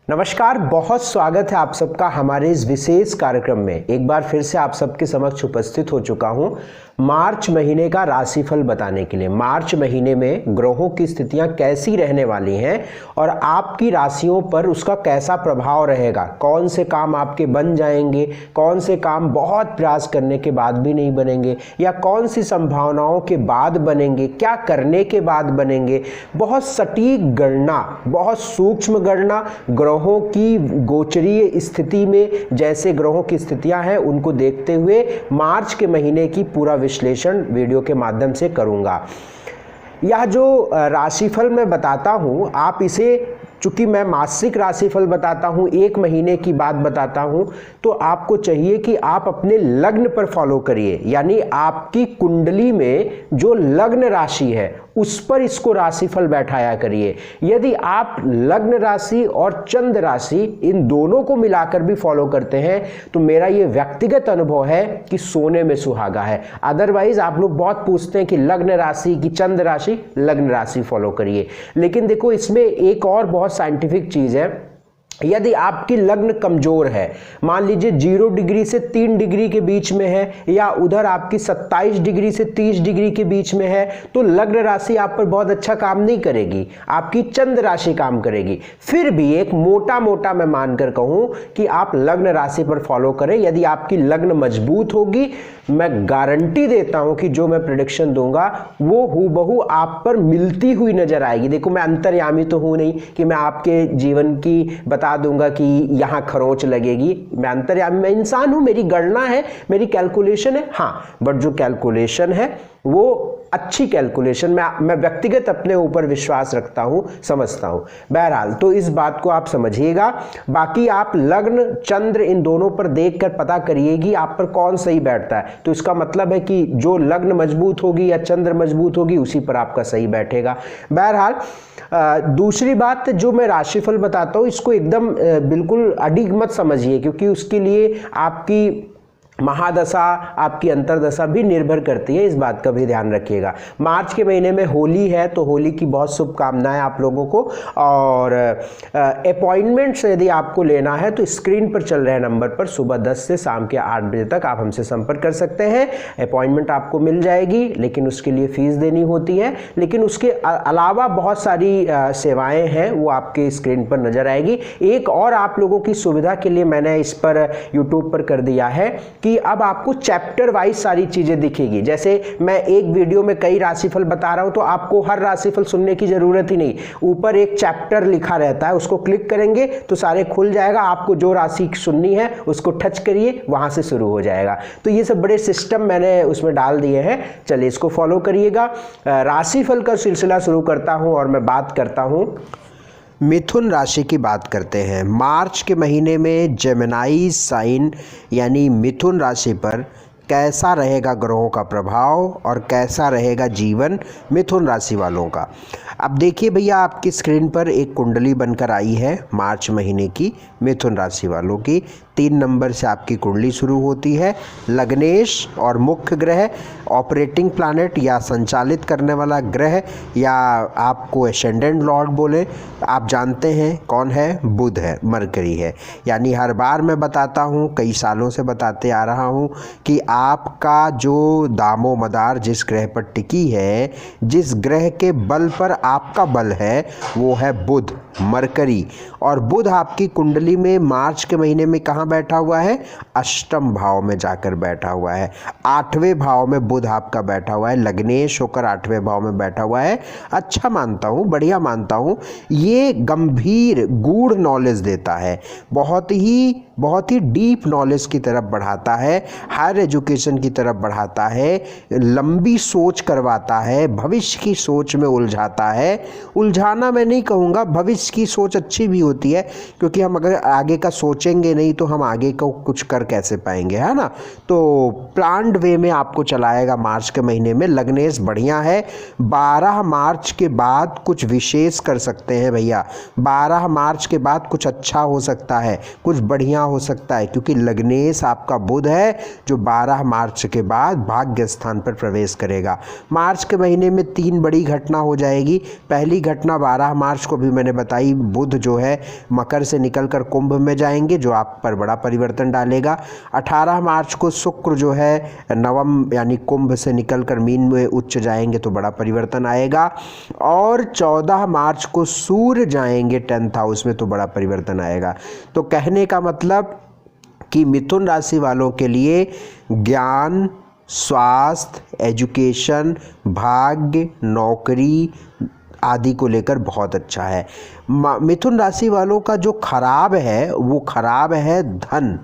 नमस्कार, बहुत स्वागत है आप सबका हमारे इस विशेष कार्यक्रम में। एक बार फिर से आप सबके समक्ष उपस्थित हो चुका हूं मार्च महीने का राशिफल बताने के लिए। मार्च महीने में ग्रहों की स्थितियां कैसी रहने वाली हैं और आपकी राशियों पर उसका कैसा प्रभाव रहेगा, कौन से काम आपके बन जाएंगे, कौन से काम बहुत प्रयास करने के बाद भी नहीं बनेंगे या कौन सी संभावनाओं के बाद बनेंगे, क्या करने के बाद बनेंगे। बहुत सटीक गणना, बहुत सूक्ष्म गणना ग्रहों की गोचरीय स्थिति में, जैसे ग्रहों की स्थितियां हैं उनको देखते हुए मार्च के महीने की पूरा विश्लेषण वीडियो के माध्यम से करूंगा। यह जो राशिफल मैं बताता हूं, आप इसे, चूंकि मैं मासिक राशिफल बताता हूं, एक महीने की बात बताता हूं, तो आपको चाहिए कि आप अपने लग्न पर फॉलो करिए। यानी आपकी कुंडली में जो लग्न राशि है उस पर इसको राशिफल बैठाया करिए। यदि आप लग्न राशि और चंद्र राशि इन दोनों को मिलाकर भी फॉलो करते हैं तो मेरा ये व्यक्तिगत अनुभव है कि सोने में सुहागा है। अदरवाइज आप लोग बहुत पूछते हैं कि लग्न राशि की चंद्र राशि, लग्न राशि फॉलो करिए। लेकिन देखो, इसमें एक और बहुत साइंटिफिक चीज है। यदि आपकी लग्न कमजोर है, मान लीजिए 0 डिग्री से 3 डिग्री के बीच में है या उधर आपकी 27 डिग्री से 30 डिग्री के बीच में है, तो लग्न राशि आप पर बहुत अच्छा काम नहीं करेगी, आपकी चंद्र राशि काम करेगी। फिर भी एक मोटा मोटा मैं मानकर कहूं कि आप लग्न राशि पर फॉलो करें। यदि आपकी लग्न मजबूत होगी, मैं गारंटी देता हूं कि जो मैं प्रेडिक्शन दूंगा वो हूबहू आप पर मिलती हुई नजर आएगी। देखो, मैं अंतर्यामी तो हूं नहीं कि मैं आपके जीवन की बता दूंगा कि यहां खरोंच लगेगी। मैं अंतर्यामी, मैं इंसान हूं, मेरी गणना है, मेरी कैलकुलेशन है। हाँ, बट जो कैलकुलेशन है वो अच्छी कैलकुलेशन, मैं व्यक्तिगत अपने ऊपर विश्वास रखता हूं, समझता हूं। बहरहाल, तो इस बात को आप समझिएगा। बाकी आप लग्न चंद्र इन दोनों पर देखकर पता करिए कि आप पर कौन सही बैठता है। तो इसका मतलब है कि जो लग्न मजबूत होगी या चंद्र मजबूत होगी उसी पर आपका सही बैठेगा। बहरहाल, दूसरी बात जो मैं राशिफल बताता हूं, इसको एकदम बिल्कुल अडिग मत समझिए, क्योंकि उसके लिए आपकी महादशा, आपकी अंतरदशा भी निर्भर करती है। इस बात का भी ध्यान रखिएगा। मार्च के महीने में होली है, तो होली की बहुत शुभकामनाएं आप लोगों को। और अपॉइंटमेंट्स यदि आपको लेना है तो स्क्रीन पर चल रहे नंबर पर सुबह 10 से शाम के 8 बजे तक आप हमसे संपर्क कर सकते हैं। अपॉइंटमेंट आपको मिल जाएगी, लेकिन उसके लिए फीस देनी होती है। लेकिन उसके अलावा बहुत सारी सेवाएं हैं, वो आपके स्क्रीन पर नजर आएगी। एक और आप लोगों की सुविधा के लिए मैंने इस पर यूट्यूब पर कर दिया है कि अब आपको चैप्टर वाइज सारी चीजें दिखेगी। जैसे मैं एक वीडियो में कई राशिफल बता रहा हूं, तो आपको हर राशिफल सुनने की जरूरत ही नहीं। ऊपर एक चैप्टर लिखा रहता है, उसको क्लिक करेंगे तो सारे खुल जाएगा। आपको जो राशि सुननी है उसको टच करिए, वहां से शुरू हो जाएगा। तो ये सब बड़े सिस्टम मैंने उसमें डाल दिए हैं। चलिए, इसको फॉलो करिएगा। राशिफल का सिलसिला शुरू करता हूं और मैं बात करता हूं, मिथुन राशि की बात करते हैं। मार्च के महीने में जेमिनी साइन यानी मिथुन राशि पर कैसा रहेगा ग्रहों का प्रभाव और कैसा रहेगा जीवन मिथुन राशि वालों का। अब देखिए भैया, आपकी स्क्रीन पर एक कुंडली बनकर आई है मार्च महीने की मिथुन राशि वालों की। 3 नंबर से आपकी कुंडली शुरू होती है। लग्नेश और मुख्य ग्रह, ऑपरेटिंग प्लैनेट या संचालित करने वाला ग्रह, या आपको एसेंडेंट लॉर्ड बोले, आप जानते हैं कौन है, बुध है, मरकरी है। यानी हर बार मैं बताता हूँ, कई सालों से बताते आ रहा हूँ कि आपका जो दामो मदार जिस ग्रह पर टिकी है, जिस ग्रह के बल पर आपका बल है, वो है बुध, मरकरी। और बुध आपकी कुंडली में मार्च के महीने में कहाँ बैठा हुआ है? अष्टम भाव में जाकर बैठा हुआ है। 8वें भाव में बुध आपका बैठा हुआ है, लग्नेश होकर 8वें भाव में बैठा हुआ है। अच्छा मानता हूँ, बढ़िया मानता हूँ। ये गंभीर गूढ़ नॉलेज देता है, बहुत ही डीप नॉलेज की तरफ बढ़ाता है, हायर एजुकेशन की तरफ बढ़ाता है, लंबी सोच करवाता है, भविष्य की सोच में उलझाता है। उलझाना मैं नहीं कहूँगा, भविष्य की सोच अच्छी भी होती है, क्योंकि हम अगर आगे का सोचेंगे नहीं तो हम हम आगे को कुछ कर कैसे पाएंगे, है ना। तो प्लान्ड वे में आपको चलाएगा मार्च के महीने में। लग्नेश बढ़िया है। 12 मार्च के बाद कुछ विशेष कर सकते हैं भैया, 12 मार्च के बाद कुछ अच्छा हो सकता है, कुछ बढ़िया हो सकता है, क्योंकि लग्नेश आपका बुध है जो 12 मार्च के बाद भाग्य स्थान पर प्रवेश करेगा। मार्च के महीने में 3 बड़ी घटना हो जाएगी। पहली घटना 12 मार्च को भी मैंने बताई, बुध जो है मकर से निकलकर कुंभ में जाएंगे जो आप पर बड़ा परिवर्तन डालेगा। 18 मार्च को शुक्र जो है नवम यानी कुंभ से निकलकर मीन में उच्च जाएंगे तो बड़ा परिवर्तन आएगा। और 14 मार्च को सूर्य जाएंगे 10th हाउस में तो बड़ा परिवर्तन आएगा। तो कहने का मतलब कि मिथुन राशि वालों के लिए ज्ञान, स्वास्थ्य, एजुकेशन, भाग्य, नौकरी आदि को लेकर बहुत अच्छा है। मिथुन राशि वालों का जो खराब है वो खराब है धन,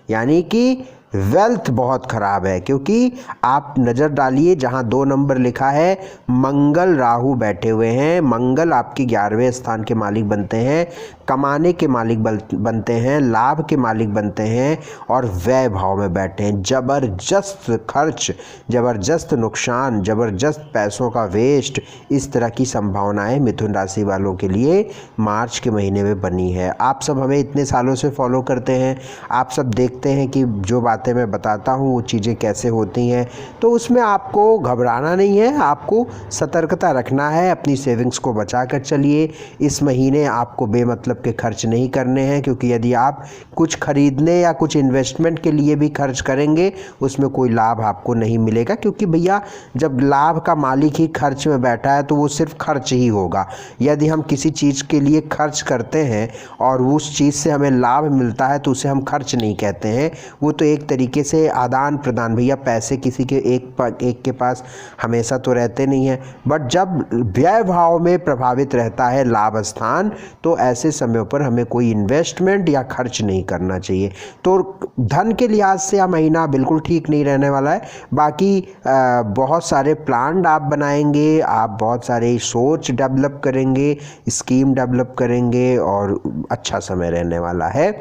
यानी कि वेल्थ बहुत खराब है, क्योंकि आप नज़र डालिए जहां 2 नंबर लिखा है मंगल राहु बैठे हुए हैं। मंगल आपके 11वें स्थान के मालिक बनते हैं, कमाने के मालिक बनते हैं, लाभ के मालिक बनते हैं और व्यय भाव में बैठे हैं। ज़बरदस्त खर्च, ज़बरदस्त नुकसान, ज़बरदस्त पैसों का वेस्ट, इस तरह की संभावनाएं मिथुन राशि वालों के लिए मार्च के महीने में बनी है। आप सब हमें इतने सालों से फॉलो करते हैं, आप सब देखते हैं कि जो बातें मैं बताता हूँ वो चीज़ें कैसे होती हैं, तो उसमें आपको घबराना नहीं है, आपको सतर्कता रखना है। अपनी सेविंग्स को बचा कर चलिए। इस महीने आपको बेमतलब के खर्च नहीं करने हैं, क्योंकि यदि आप कुछ खरीदने या कुछ इन्वेस्टमेंट के लिए भी खर्च करेंगे उसमें कोई लाभ आपको नहीं मिलेगा, क्योंकि भैया जब लाभ का मालिक ही खर्च में बैठा है तो वो सिर्फ खर्च ही होगा। यदि हम किसी चीज़ के लिए खर्च करते हैं और उस चीज़ से हमें लाभ मिलता है तो उसे हम खर्च नहीं कहते हैं, वो तो एक तरीके से आदान प्रदान। भैया पैसे किसी के एक के पास हमेशा तो रहते नहीं हैं, बट जब व्यय भाव में प्रभावित रहता है लाभ स्थान तो ऐसे समय पर हमें कोई इन्वेस्टमेंट या खर्च नहीं करना चाहिए। तो धन के लिहाज से यह महीना बिल्कुल ठीक नहीं रहने वाला है। बाकी बहुत सारे प्लान आप बनाएंगे, आप बहुत सारे सोच डेवलप करेंगे, स्कीम डेवलप करेंगे और अच्छा समय रहने वाला है,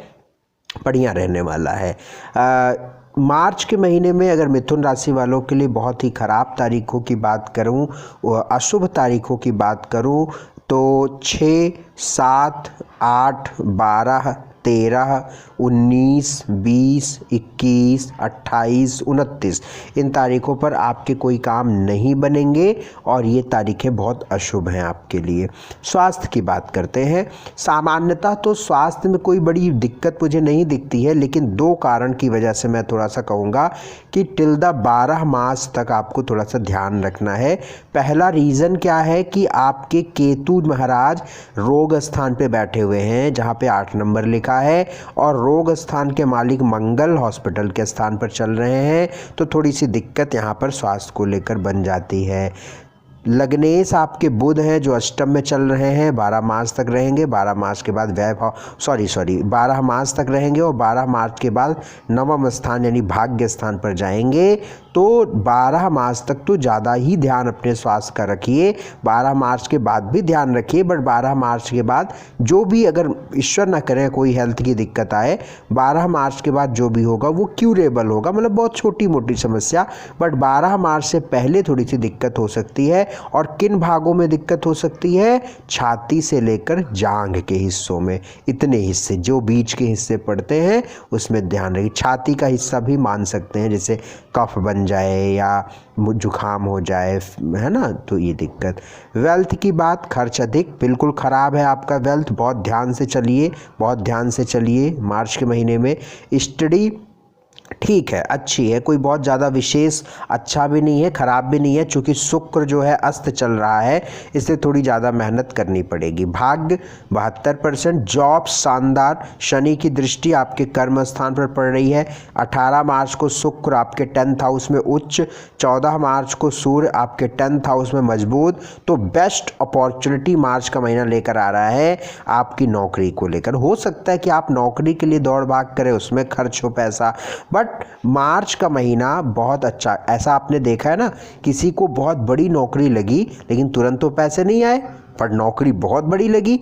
बढ़िया रहने वाला है। मार्च के महीने में अगर मिथुन राशि वालों के लिए बहुत ही ख़राब तारीखों की बात करूं, अशुभ तारीखों की बात करूं, तो 6, 7, 8, 12, 13, 19, 20, 21, 28, 29 इन तारीखों पर आपके कोई काम नहीं बनेंगे और ये तारीखें बहुत अशुभ हैं आपके लिए। स्वास्थ्य की बात करते हैं। सामान्यतः तो स्वास्थ्य में कोई बड़ी दिक्कत मुझे नहीं दिखती है, लेकिन 2 कारण की वजह से मैं थोड़ा सा कहूँगा कि टिल द 12 मास तक आपको थोड़ा सा ध्यान रखना है। पहला रीज़न क्या है कि आपके केतु महाराज रोग स्थान पे बैठे हुए हैं जहाँ पे 8 नंबर लिखा है और रोग स्थान के मालिक मंगल हॉस्पिटल के स्थान पर चल रहे हैं, तो थोड़ी सी दिक्कत यहाँ पर स्वास्थ्य को लेकर बन जाती है। लग्नेश आपके बुध हैं जो अष्टम में चल रहे हैं, 12 मार्च तक रहेंगे। 12 मार्च के बाद वैभव 12 मार्च तक रहेंगे और 12 मार्च के बाद नवम स्थान यानी भाग्य स्थान पर जाएंगे। तो 12 मार्च तक तो ज़्यादा ही ध्यान अपने स्वास्थ्य का रखिए, 12 मार्च के बाद भी ध्यान रखिए, बट 12 मार्च के बाद जो भी अगर ईश्वर ना करे कोई हेल्थ की दिक्कत आए, 12 मार्च के बाद जो भी होगा वो क्यूरेबल होगा, मतलब बहुत छोटी मोटी समस्या, बट 12 मार्च से पहले थोड़ी सी दिक्कत हो सकती है। और किन भागों में दिक्कत हो सकती है? छाती से लेकर जांघ के हिस्सों में, इतने हिस्से जो बीच के हिस्से पड़ते हैं उसमें ध्यान रखिए। छाती का हिस्सा भी मान सकते हैं, जैसे कफ बन जाए या जुखाम हो जाए, है ना, तो ये दिक्कत। वेल्थ की बात, खर्च अधिक, बिल्कुल ख़राब है आपका वेल्थ, बहुत ध्यान से चलिए, बहुत ध्यान से चलिए। मार्च के महीने में स्टडी ठीक है, अच्छी है, कोई बहुत ज़्यादा विशेष अच्छा भी नहीं है, ख़राब भी नहीं है, चूँकि शुक्र जो है अस्त चल रहा है, इससे थोड़ी ज़्यादा मेहनत करनी पड़ेगी। भाग्य 72%, जॉब शानदार, शनि की दृष्टि आपके कर्म स्थान पर पड़ रही है। 18 मार्च को शुक्र आपके 10th हाउस में उच्च, 14 मार्च को सूर्य आपके 10th हाउस में मजबूत। तो बेस्ट अपॉर्चुनिटी मार्च का महीना लेकर आ रहा है आपकी नौकरी को लेकर। हो सकता है कि आप नौकरी के लिए दौड़ भाग करें, उसमें खर्च हो पैसा, बट मार्च का महीना बहुत अच्छा। ऐसा आपने देखा है ना, किसी को बहुत बड़ी नौकरी लगी लेकिन तुरंत तो पैसे नहीं आए, पर नौकरी बहुत बड़ी लगी,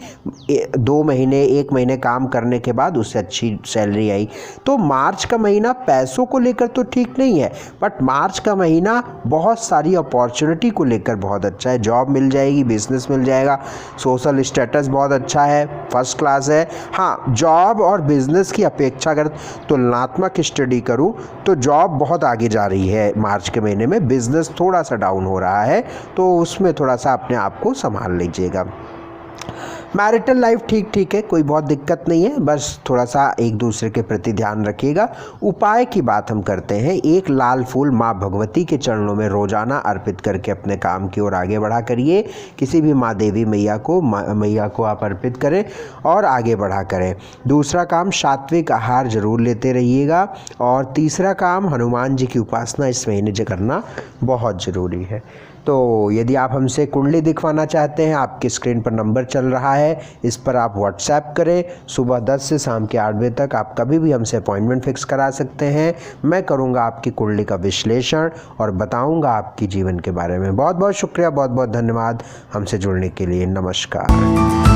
2 महीने 1 महीने काम करने के बाद उससे अच्छी सैलरी आई। तो मार्च का महीना पैसों को लेकर तो ठीक नहीं है, बट मार्च का महीना बहुत सारी अपॉर्चुनिटी को लेकर बहुत अच्छा है। जॉब मिल जाएगी, बिजनेस मिल जाएगा, सोशल स्टेटस बहुत अच्छा है, फर्स्ट क्लास है। हाँ, जॉब और बिजनेस की अपेक्षा अगर तुलनात्मक स्टडी करूं तो जॉब बहुत आगे जा रही है मार्च के महीने में, बिजनेस थोड़ा सा डाउन हो रहा है, तो उसमें थोड़ा सा अपने आप को संभाल लीजिएगा। मैरिटल लाइफ ठीक ठीक है, कोई बहुत दिक्कत नहीं है, बस थोड़ा सा एक दूसरे के प्रति ध्यान रखिएगा। उपाय की बात हम करते हैं, एक लाल फूल माँ भगवती के चरणों में रोजाना अर्पित करके अपने काम की ओर आगे बढ़ा करिए। किसी भी माँ देवी मैया को आप अर्पित करें और आगे बढ़ा करें। दूसरा काम, सात्विक आहार जरूर लेते रहिएगा। और तीसरा काम, हनुमान जी की उपासना इस महीने से करना बहुत ज़रूरी है। तो यदि आप हमसे कुंडली दिखवाना चाहते हैं, आपकी स्क्रीन पर नंबर चल रहा है, इस पर आप व्हाट्सएप करें। सुबह 10 से शाम के 8 बजे तक आप कभी भी हमसे अपॉइंटमेंट फिक्स करा सकते हैं। मैं करूंगा आपकी कुंडली का विश्लेषण और बताऊंगा आपकी जीवन के बारे में। बहुत बहुत शुक्रिया, बहुत बहुत धन्यवाद हमसे जुड़ने के लिए। नमस्कार।